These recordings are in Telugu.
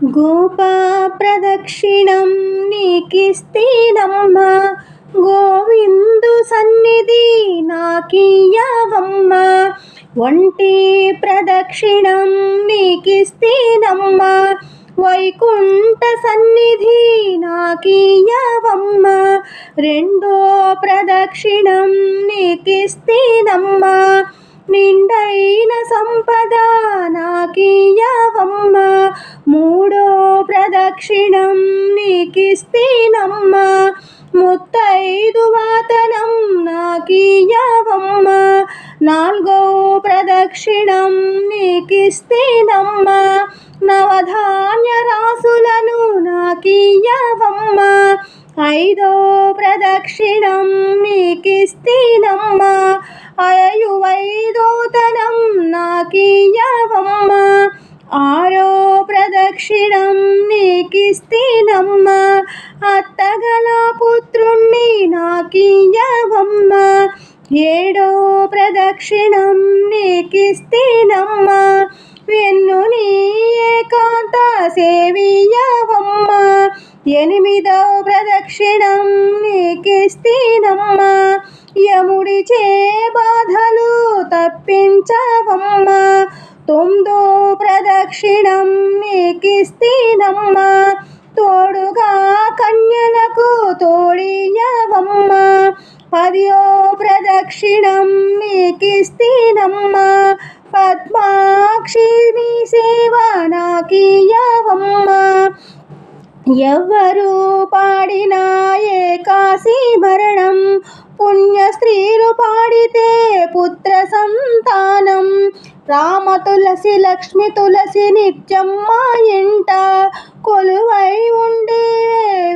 గోపా ప్రదక్షిణం నీకిస్తేనమ్మా, గోవిందు సన్నిధి నాకియ్యవమ్మా. ఒంటి ప్రదక్షిణం నీకిస్తేనమ్మా, వైకుంఠ సన్నిధి నాకియ్యవమ్మా. రెండో ప్రదక్షిణం నీకిస్తేనమ్మా, నిండైన సంపద నాకియ్యవమ్మా. మూడో ప్రదక్షిణం నీకిస్తేనమ్మా, ముత్తైదు వాతనం నాకియ్యవమ్మా. నాలుగో ప్రదక్షిణం నీకిస్తేనమ్మా, నవధాన్య రాసులను నాకియ్యవమ్మా. ఐదో ప్రదక్షిణం నీకిస్తేనమ్మా, అయయువైదోతనం నాకియ్యవమ్మా. ఆరో ప్రదక్షిణం నీకిస్తేనమ్మా, అత్తగల పుత్రుణ్ణి నాకియ్యవమ్మా. ఏడో ప్రదక్షిణం నీకిస్తేనమ్మా, వెన్నుని ఏకాంత సేవియ్యవమ్మా. ఎనిమిదో ప్రదక్షిణం నీకిస్తేనమ్మా, యముడిచే బాధలు తప్పించవమ్మా. తొమ్మిదో ప్రదక్షిణం నీకిస్తేనమ్మా, తోడుగా కన్యలకు తోడియ్యవమ్మా. పదో ప్రదక్షిణం నీకిస్తేనమ్మా, పద్మాక్షి నీ సేవ నాకియ్యవమ్మా. ఎవ్వరు పాడిన ఏకాశీ భరణం, పుణ్య స్త్రీలు పాడితే పుత్ర సంతానం. రామ తులసి లక్ష్మి తులసి నిత్యం మా ఇంట కొలువై ఉండే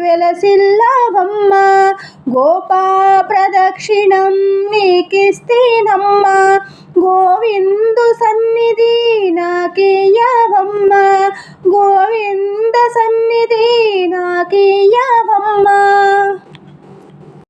వెలసిల్లవమ్మా. గోపా ప్రదక్షిణం నీకిస్తేనమ్మా,